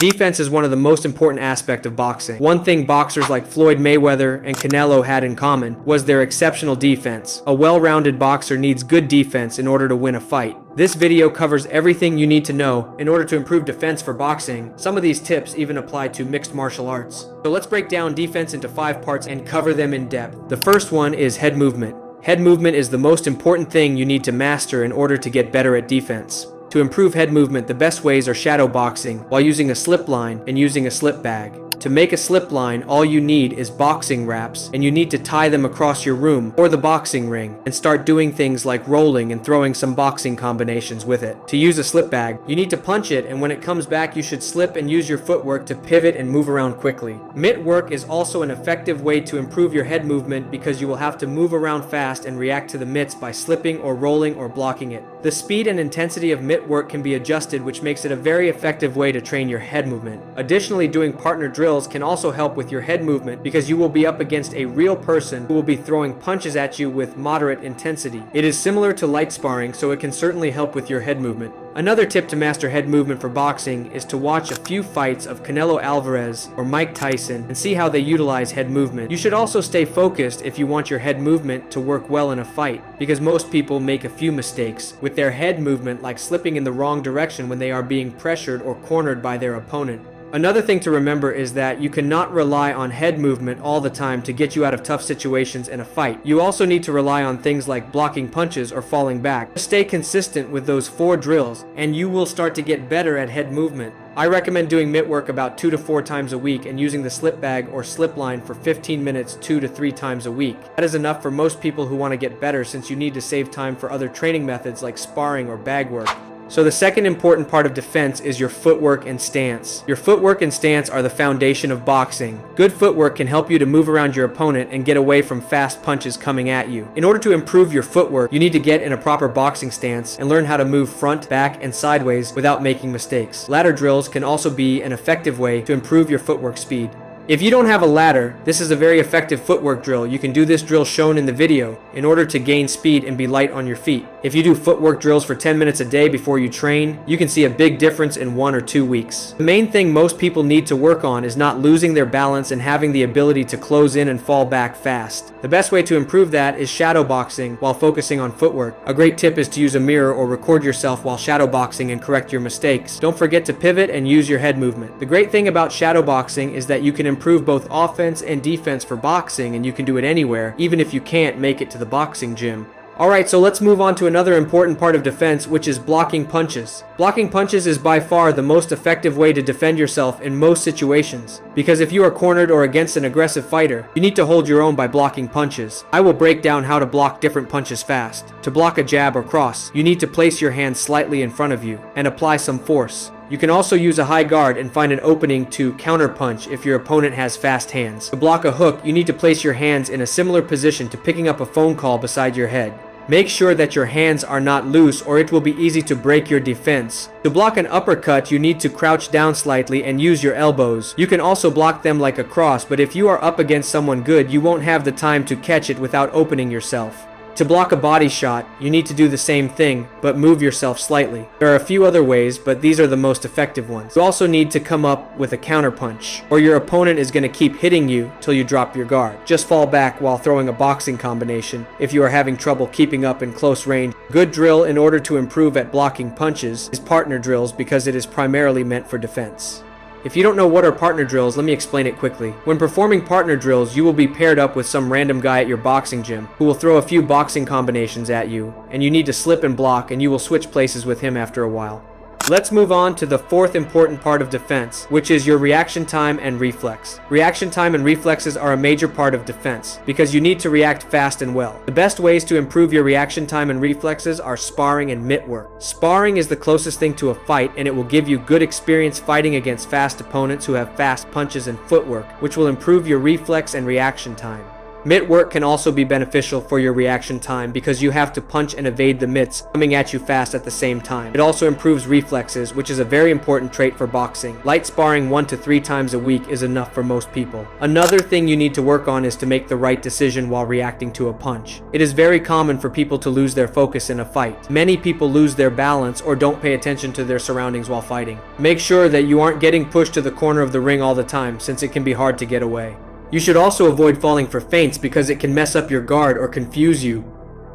Defense is one of the most important aspects of boxing. One thing boxers like Floyd Mayweather and Canelo had in common was their exceptional defense. A well-rounded boxer needs good defense in order to win a fight. This video covers everything you need to know in order to improve defense for boxing. Some of these tips even apply to mixed martial arts. So let's break down defense into 5 parts and cover them in depth. The first one is head movement. Head movement is the most important thing you need to master in order to get better at defense. To improve head movement, the best ways are shadow boxing while using a slip line and using a slip bag. To make a slip line, all you need is boxing wraps, and you need to tie them across your room or the boxing ring and start doing things like rolling and throwing some boxing combinations with it. To use a slip bag, you need to punch it, and when it comes back you should slip and use your footwork to pivot and move around quickly. Mitt work is also an effective way to improve your head movement because you will have to move around fast and react to the mitts by slipping or rolling or blocking it. The speed and intensity of mitt work can be adjusted, which makes it a very effective way to train your head movement. Additionally, doing partner drills can also help with your head movement because you will be up against a real person who will be throwing punches at you with moderate intensity. It is similar to light sparring, so it can certainly help with your head movement. Another tip to master head movement for boxing is to watch a few fights of Canelo Alvarez or Mike Tyson and see how they utilize head movement. You should also stay focused if you want your head movement to work well in a fight, because most people make a few mistakes with their head movement, like slipping in the wrong direction when they are being pressured or cornered by their opponent. Another thing to remember is that you cannot rely on head movement all the time to get you out of tough situations in a fight. You also need to rely on things like blocking punches or falling back. Stay consistent with those 4 drills and you will start to get better at head movement. I recommend doing mitt work about 2 to 4 times a week and using the slip bag or slip line for 15 minutes 2 to 3 times a week. That is enough for most people who want to get better, since you need to save time for other training methods like sparring or bag work. So the second important part of defense is your footwork and stance. Your footwork and stance are the foundation of boxing. Good footwork can help you to move around your opponent and get away from fast punches coming at you. In order to improve your footwork, you need to get in a proper boxing stance and learn how to move front, back, and sideways without making mistakes. Ladder drills can also be an effective way to improve your footwork speed. If you don't have a ladder, this is a very effective footwork drill. You can do this drill shown in the video in order to gain speed and be light on your feet. If you do footwork drills for 10 minutes a day before you train, you can see a big difference in 1 or 2 weeks. The main thing most people need to work on is not losing their balance and having the ability to close in and fall back fast. The best way to improve that is shadow boxing while focusing on footwork. A great tip is to use a mirror or record yourself while shadow boxing and correct your mistakes. Don't forget to pivot and use your head movement. The great thing about shadow boxing is that you can improve both offense and defense for boxing, and you can do it anywhere, even if you can't make it to the boxing gym. Alright, so let's move on to another important part of defense, which is blocking punches. Blocking punches is by far the most effective way to defend yourself in most situations, because if you are cornered or against an aggressive fighter, you need to hold your own by blocking punches. I will break down how to block different punches fast. To block a jab or cross, you need to place your hands slightly in front of you and apply some force. You can also use a high guard and find an opening to counterpunch if your opponent has fast hands. To block a hook, you need to place your hands in a similar position to picking up a phone call beside your head. Make sure that your hands are not loose or it will be easy to break your defense. To block an uppercut, you need to crouch down slightly and use your elbows. You can also block them like a cross, but if you are up against someone good, you won't have the time to catch it without opening yourself. To block a body shot, you need to do the same thing, but move yourself slightly. There are a few other ways, but these are the most effective ones. You also need to come up with a counterpunch, or your opponent is going to keep hitting you till you drop your guard. Just fall back while throwing a boxing combination if you are having trouble keeping up in close range. Good drill in order to improve at blocking punches is partner drills, because it is primarily meant for defense. If you don't know what are partner drills, let me explain it quickly. When performing partner drills, you will be paired up with some random guy at your boxing gym who will throw a few boxing combinations at you, and you need to slip and block, and you will switch places with him after a while. Let's move on to the fourth important part of defense, which is your reaction time and reflex. Reaction time and reflexes are a major part of defense because you need to react fast and well. The best ways to improve your reaction time and reflexes are sparring and mitt work. Sparring is the closest thing to a fight, and it will give you good experience fighting against fast opponents who have fast punches and footwork, which will improve your reflex and reaction time. Mitt work can also be beneficial for your reaction time because you have to punch and evade the mitts coming at you fast at the same time. It also improves reflexes, which is a very important trait for boxing. Light sparring 1 to 3 times a week is enough for most people. Another thing you need to work on is to make the right decision while reacting to a punch. It is very common for people to lose their focus in a fight. Many people lose their balance or don't pay attention to their surroundings while fighting. Make sure that you aren't getting pushed to the corner of the ring all the time, since it can be hard to get away. You should also avoid falling for feints because it can mess up your guard or confuse you.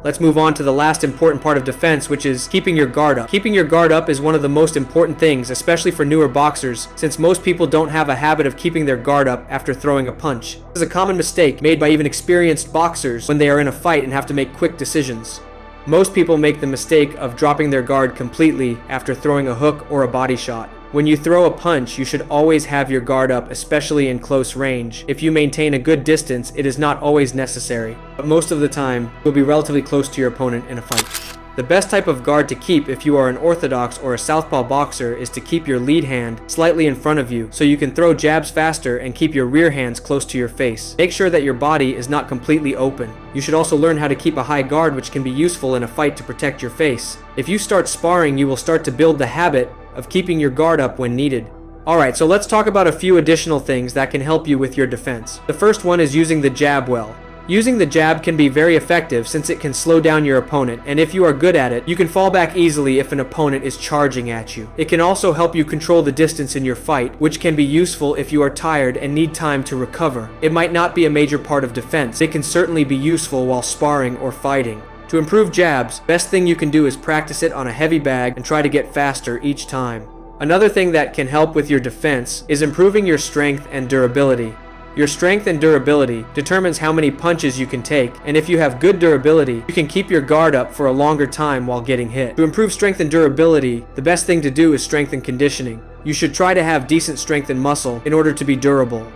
Let's move on to the last important part of defense, which is keeping your guard up. Keeping your guard up is one of the most important things, especially for newer boxers, since most people don't have a habit of keeping their guard up after throwing a punch. This is a common mistake made by even experienced boxers when they are in a fight and have to make quick decisions. Most people make the mistake of dropping their guard completely after throwing a hook or a body shot. When you throw a punch, you should always have your guard up, especially in close range. If you maintain a good distance, it is not always necessary, but most of the time, you'll be relatively close to your opponent in a fight. The best type of guard to keep if you are an orthodox or a southpaw boxer is to keep your lead hand slightly in front of you so you can throw jabs faster and keep your rear hands close to your face. Make sure that your body is not completely open. You should also learn how to keep a high guard, which can be useful in a fight to protect your face. If you start sparring, you will start to build the habit of keeping your guard up when needed. Alright, so let's talk about a few additional things that can help you with your defense. The first one is using the jab well. Using the jab can be very effective since it can slow down your opponent, and if you are good at it, you can fall back easily if an opponent is charging at you. It can also help you control the distance in your fight, which can be useful if you are tired and need time to recover. It might not be a major part of defense. It can certainly be useful while sparring or fighting. To improve jabs, best thing you can do is practice it on a heavy bag and try to get faster each time. Another thing that can help with your defense is improving your strength and durability. Your strength and durability determines how many punches you can take, and if you have good durability, you can keep your guard up for a longer time while getting hit. To improve strength and durability, the best thing to do is strength and conditioning. You should try to have decent strength and muscle in order to be durable.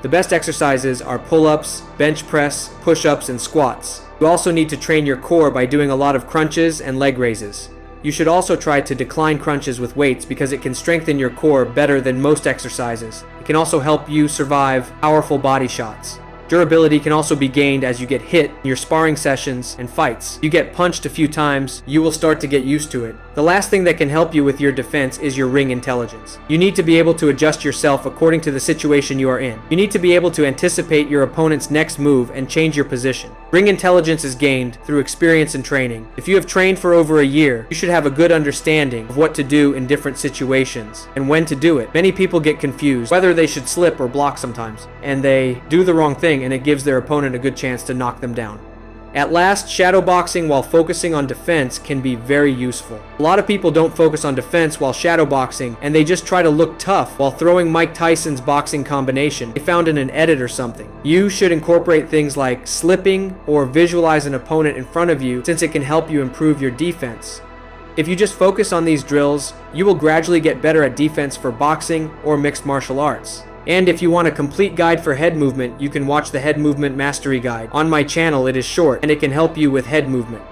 The best exercises are pull-ups, bench press, push-ups, and squats. You also need to train your core by doing a lot of crunches and leg raises. You should also try to decline crunches with weights because it can strengthen your core better than most exercises. It can also help you survive powerful body shots. Durability can also be gained as you get hit in your sparring sessions and fights. You get punched a few times, you will start to get used to it. The last thing that can help you with your defense is your ring intelligence. You need to be able to adjust yourself according to the situation you are in. You need to be able to anticipate your opponent's next move and change your position. Ring intelligence is gained through experience and training. If you have trained for over a year, you should have a good understanding of what to do in different situations and when to do it. Many people get confused whether they should slip or block sometimes, and they do the wrong thing and it gives their opponent a good chance to knock them down. At last, shadow boxing while focusing on defense can be very useful. A lot of people don't focus on defense while shadow boxing, and they just try to look tough while throwing Mike Tyson's boxing combination they found in an edit or something. You should incorporate things like slipping or visualize an opponent in front of you, since it can help you improve your defense. If you just focus on these drills, you will gradually get better at defense for boxing or mixed martial arts. And if you want a complete guide for head movement, you can watch the Head Movement Mastery Guide. On my channel, it is short, and it can help you with head movement.